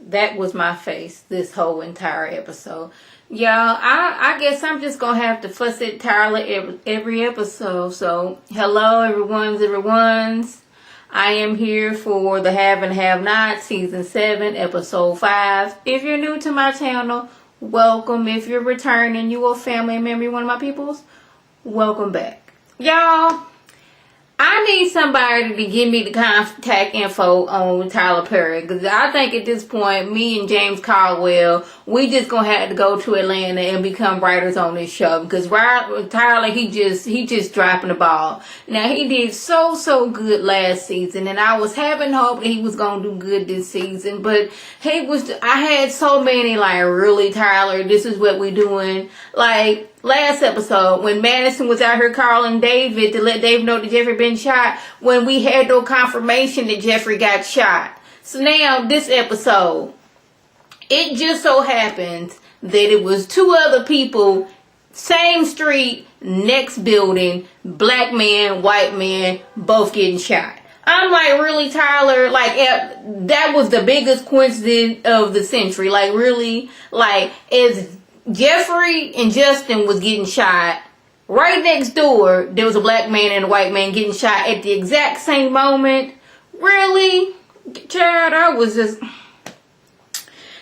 That was my face this whole entire episode. Y'all, I guess I'm just gonna have to fuss at Tyler every episode. So, hello everyone's. I am here for the Have and Have Not, Season 7, Episode 5. If you're new to my channel, welcome. If you're returning, you a family member, one of my peoples, welcome back. Y'all, I need somebody to give me the contact info on Tyler Perry, because I think at this point, me and James Caldwell, we just gonna have to go to Atlanta and become writers on this show, because Tyler, he just dropping the ball. Now, he did so good last season, and I was having hope that he was gonna do good this season, but I had so many, like, really, Tyler, this is what we doing, like, last episode, when Madison was out here calling David to let David know that Jeffrey been shot, when we had no confirmation that Jeffrey got shot. So now, this episode, it just so happens that it was two other people, same street, next building, black man, white man, both getting shot. I'm like, really, Tyler? Like, that was the biggest coincidence of the century. Like, really? Like, as Jeffrey and Justin was getting shot, right next door, there was a black man and a white man getting shot at the exact same moment. Really? Child, I was just...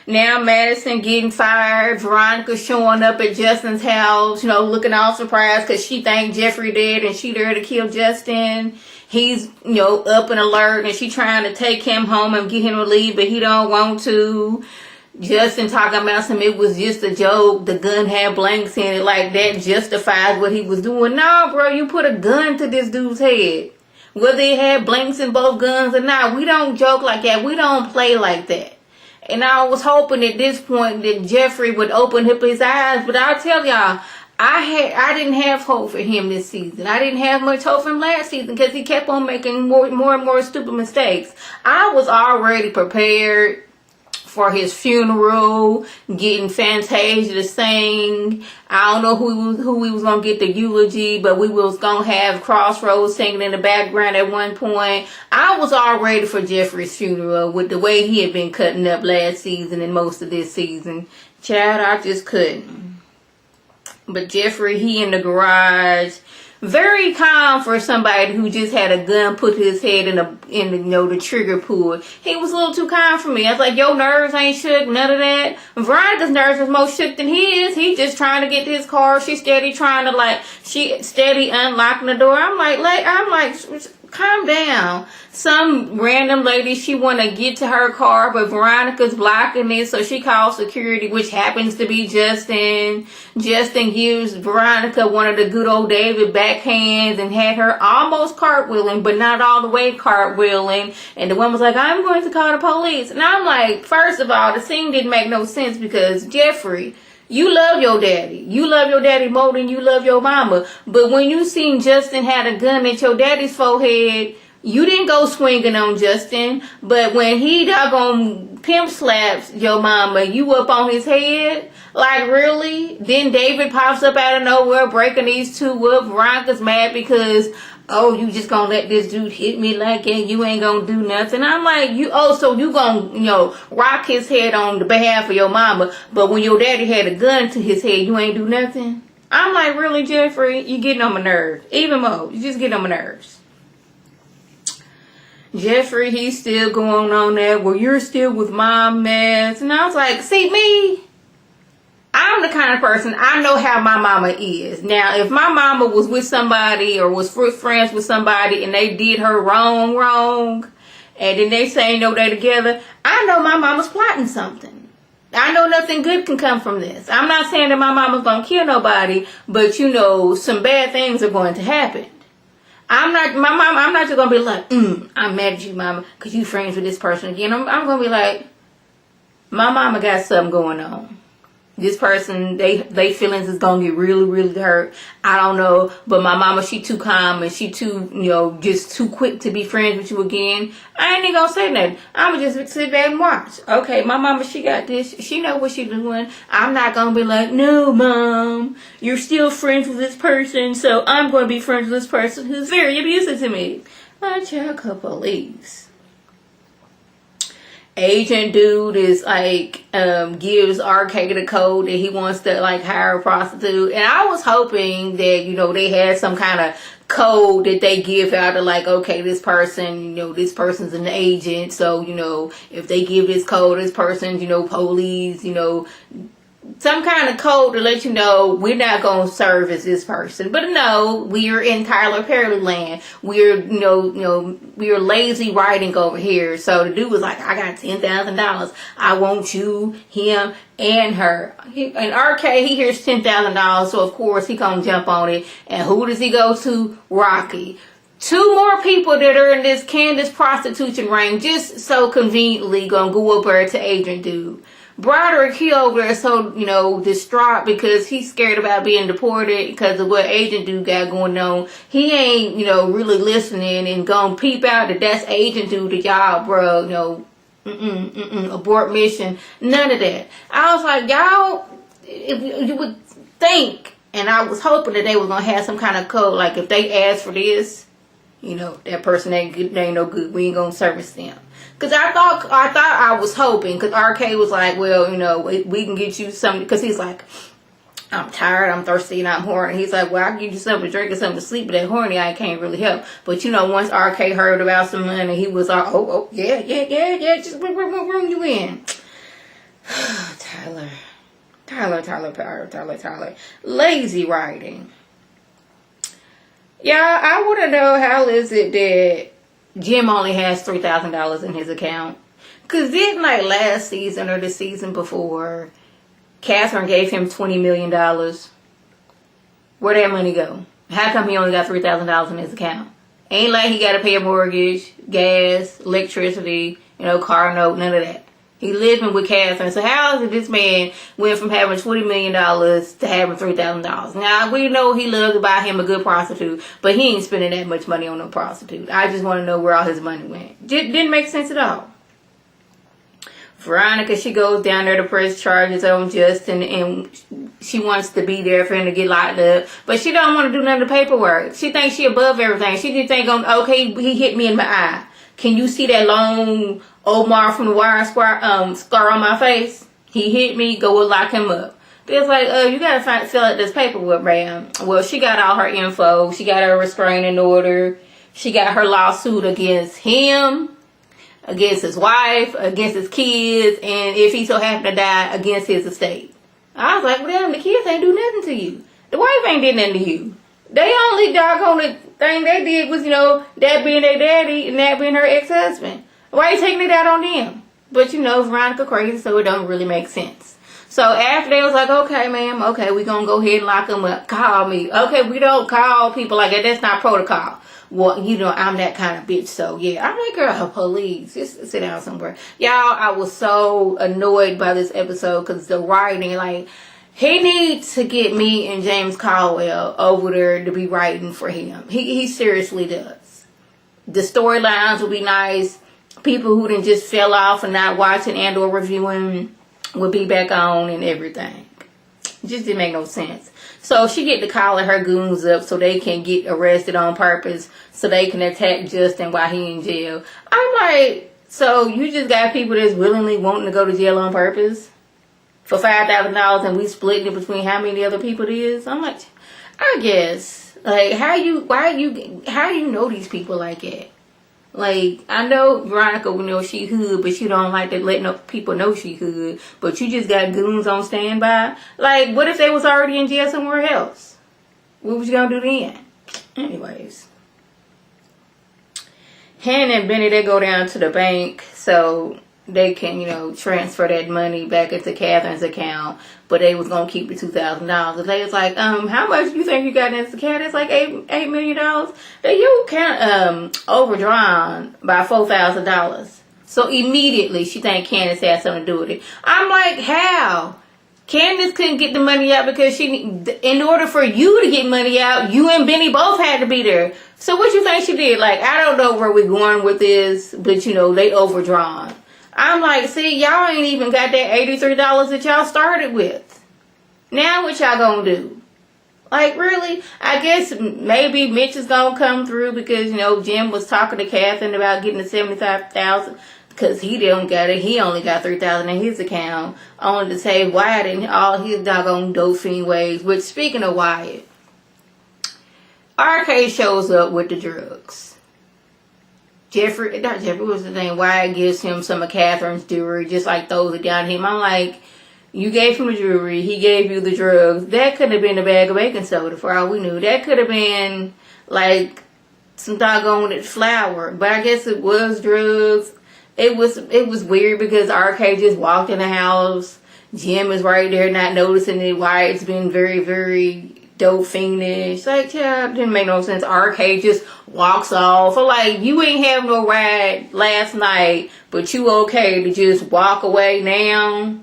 Now Madison getting fired, Veronica showing up at Justin's house, looking all surprised because she think Jeffrey dead and she there to kill Justin. He's, up and alert, and she trying to take him home and get him to leave, but he don't want to. Justin talking about some, it was just a joke, the gun had blanks in it, like that justifies what he was doing. No, bro, you put a gun to this dude's head. Whether it had blanks in both guns or not, we don't joke like that. We don't play like that. And I was hoping at this point that Jeffrey would open up his eyes, but I'll tell y'all, I didn't have hope for him this season. I didn't have much hope for him last season because he kept on making more and more stupid mistakes. I was already prepared for his funeral, getting Fantasia to sing. I don't know who we was gonna get the eulogy, but we was gonna have Crossroads singing in the background at one point. I was all ready for Jeffrey's funeral with the way he had been cutting up last season and most of this season. Chad, I just couldn't. But Jeffrey, he in the garage. Very calm for somebody who just had a gun put his head in the trigger pull. He was a little too calm for me. I was like, your nerves ain't shook, none of that. Veronica's nerves was more shook than his. He just trying to get to his car. She steady trying to she steady unlocking the door. I'm like, calm down. Some random lady, she want to get to her car, but Veronica's blocking it, so she calls security, which happens to be Justin. Justin gives Veronica one of the good old David backhands and had her almost cartwheeling, but not all the way cartwheeling. And the woman was like, I'm going to call the police. And I'm like, first of all, the scene didn't make no sense because Jeffrey, you love your daddy. You love your daddy more than you love your mama. But when you seen Justin had a gun at your daddy's forehead, you didn't go swinging on Justin. But when he doggone pimp slaps your mama, you up on his head? Like, really? Then David pops up out of nowhere, breaking these two up. Veronica's mad because, oh, you just gonna let this dude hit me like that? You ain't gonna do nothing. I'm like, so you gonna, rock his head on the behalf of your mama, but when your daddy had a gun to his head, you ain't do nothing? I'm like, really, Jeffrey? You getting on my nerves. Even more, you just getting on my nerves. Jeffrey, he's still going on that, well, you're still with mom mess. And I was like, see, me? I'm the kind of person, I know how my mama is. Now, if my mama was with somebody or was friends with somebody and they did her wrong, and then they say no, they together, I know my mama's plotting something. I know nothing good can come from this. I'm not saying that my mama's going to kill nobody, but some bad things are going to happen. I'm not just going to be like, I'm mad at you, mama, because you friends with this person again. I'm going to be like, my mama got something going on. This person, they feelings is gonna get really hurt. I don't know, but my mama, she too calm and she too, just too quick to be friends with you again. I ain't even gonna say nothing. I'ma just sit back and watch. Okay, my mama, she got this. She know what she doing. I'm not gonna be like, no, mom, you're still friends with this person, so I'm gonna be friends with this person who's very abusive to me. I check a couple leaves. agent dude is like gives RK the code that he wants to like hire a prostitute, and I was hoping that they had some kind of code that they give out to like, okay, this person, this person's an agent, so if they give this code, this person's police, some kind of code to let you know we're not going to service this person. But no, we're in Tyler Perry land. We're we're lazy writing over here. So the dude was like, I got $10,000. I want you, him, and her. And RK, he hears $10,000, so of course he gonna jump on it. And who does he go to? Rocky. 2 more people that are in this Candace prostitution ring just so conveniently gonna go up there to agent dude. Broderick, he over there so, distraught because he's scared about being deported because of what agent dude got going on. He ain't, really listening and gonna peep out that that's agent dude to y'all, bro. Abort mission. None of that. I was like, y'all, if you would think, and I was hoping that they were gonna have some kind of code, like if they ask for this, that person ain't good, they ain't no good, we ain't gonna service them. Cause I was hoping, cause RK was like, well, we can get you something, cause he's like, I'm tired, I'm thirsty, and I'm horny. He's like, well, I can get you something to drink or something to sleep, but that horny I can't really help. But Once RK heard about some money, he was like, oh, yeah, just what room you in? Tyler. Lazy writing. Yeah, I want to know, how is it that Jim only has $3,000 in his account? Because didn't like last season or the season before, Catherine gave him $20 million. Where'd that money go? How come he only got $3,000 in his account? Ain't like he got to pay a mortgage, gas, electricity, car note, none of that. He living with Catherine. So how is it this man went from having $20 million to having $3,000? Now, we know he loves to buy him a good prostitute, but he ain't spending that much money on no prostitute. I just want to know where all his money went. Didn't make sense at all. Veronica, she goes down there to press charges on Justin, and she wants to be there for him to get locked up, but she don't want to do none of the paperwork. She thinks she above everything. She just think, okay, he hit me in my eye. Can you see that long Omar from the Wire scar on my face? He hit me, go lock him up. It's like, you gotta fill out this paperwork, man. Well, she got all her info. She got her restraining order. She got her lawsuit against him, against his wife, against his kids, and if he so happened to die, against his estate. I was like, well, damn, the kids ain't do nothing to you. The wife ain't did nothing to you. They only doggone thing they did was, that being their daddy and that being her ex-husband. Why are you taking it out on them? But, Veronica crazy, so it don't really make sense. So after they was like, okay, ma'am, okay, we gonna go ahead and lock them up. Call me. Okay, we don't call people like that. That's not protocol. Well, I'm that kind of bitch, so yeah. I'm like, girl, police. Just sit down somewhere. Y'all, I was so annoyed by this episode because the writing, like, he needs to get me and James Caldwell over there to be writing for him. He seriously does. The storylines will be nice. People who didn't just fell off and not watching and or reviewing will be back on and everything. It just didn't make no sense. So she get to calling her goons up so they can get arrested on purpose so they can attack Justin while he in jail. I'm like, so you just got people that's willingly wanting to go to jail on purpose? For $5,000 and we splitting it between how many other people it is? I'm like, I guess. Like, how you know these people like that? Like, I know Veronica will know she hood, but she don't like to let people know she hood. But you just got goons on standby. Like, what if they was already in jail somewhere else? What was you gonna do then? Anyways. Hannah and Benny, they go down to the bank so they can, transfer that money back into Catherine's account, but they was gonna keep the $2,000. They was like, how much you think you got in this account? It's like $8 million. That you can overdrawn by $4,000. So immediately she think Candace had something to do with it. I'm like, how? Candace couldn't get the money out because in order for you to get money out, you and Benny both had to be there. So what you think she did? Like, I don't know where we're going with this, but they overdrawn. I'm like, see, y'all ain't even got that $83 that y'all started with. Now what y'all gonna do? Like, really? I guess maybe Mitch is gonna come through because, Jim was talking to Catherine about getting the $75,000 because he didn't get it. He only got $3,000 in his account, only to save Wyatt in all his doggone dope fiend ways. Which, speaking of Wyatt, RK shows up with the drugs. Not Jeffrey, was the name? Wyatt gives him some of Catherine's jewelry, just like throws it down to him. I'm like, you gave him the jewelry, he gave you the drugs. That could have been a bag of baking soda for all we knew. That could have been like some doggone flour, but I guess it was drugs. It was weird because RK just walked in the house. Jim is right there, not noticing it. Wyatt's been very, very dope fiendish. Like, yeah, didn't make no sense. RK just walks off. Or like, you ain't have no ride last night, but you okay to just walk away now?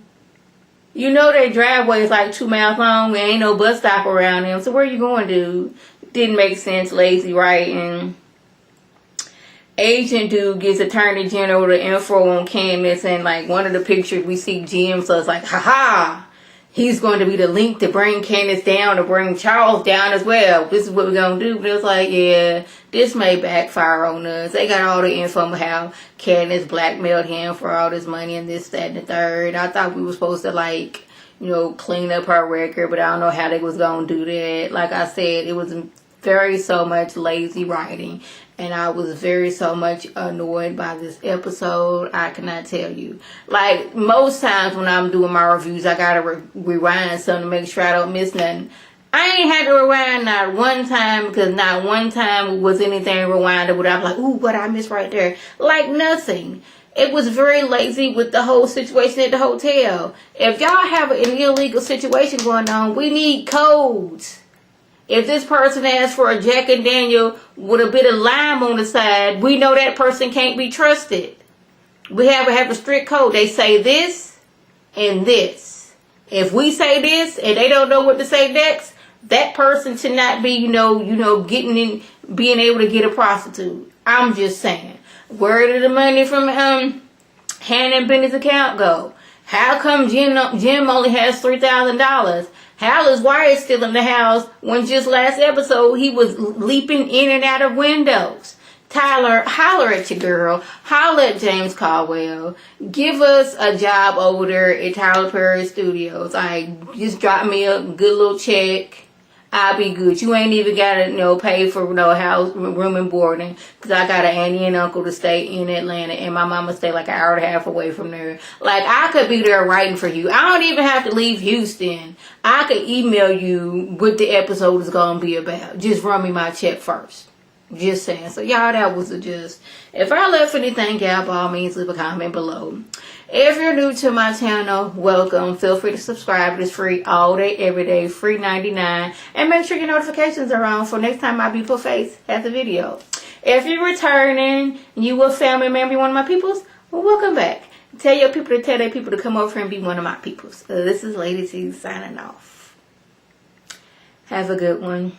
You know their driveway is like 2 miles long. There ain't no bus stop around them. So where you going, dude? Didn't make sense. Lazy writing. Agent dude gives Attorney General the info on Candace, and like one of the pictures we see Jim, so it's like, haha, he's going to be the link to bring Candace down, to bring Charles down as well. This is what we're going to do. But it was like, yeah, this may backfire on us. They got all the info on how Candace blackmailed him for all this money and this, that, and the third. I thought we were supposed to like, you know, clean up her record, but I don't know how they was going to do that. Like I said, it was very so much lazy writing. And I was very so much annoyed by this episode. I cannot tell you. Like, most times when I'm doing my reviews, I gotta rewind something to make sure I don't miss nothing. I ain't had to rewind not one time, because not one time was anything rewinded where I'm like, ooh, what I missed right there. Like, nothing. It was very lazy with the whole situation at the hotel. If y'all have an illegal situation going on, we need codes. If this person asks for a Jack and Daniel with a bit of lime on the side, we know that person can't be trusted. We have a strict code. They say this and this. If we say this and they don't know what to say next, that person should not be, getting in, being able to get a prostitute. I'm just saying. Where did the money from Hannah and Benny's account go? How come Jim only has $3,000? How is Wyatt still in the house when just last episode he was leaping in and out of windows? Tyler, holler at your girl. Holler at James Caldwell. Give us a job over there at Tyler Perry Studios. Just drop me a good little check. I'll be good. You ain't even got to, pay for no house, room and boarding. Because I got an auntie and uncle to stay in Atlanta. And my mama stay like an hour and a half away from there. Like, I could be there writing for you. I don't even have to leave Houston. I could email you what the episode is going to be about. Just run me my check first. Just saying. So, y'all, that was a gist. If I left anything out, by all means, leave a comment below. If you're new to my channel, welcome. Feel free to subscribe. It's free all day, every day, free 99. And make sure your notifications are on for next time my beautiful face has a video. If you're returning, you a family member, you one of my peoples, well, welcome back. Tell your people to tell their people to come over and be one of my peoples. This is Lady T signing off. Have a good one.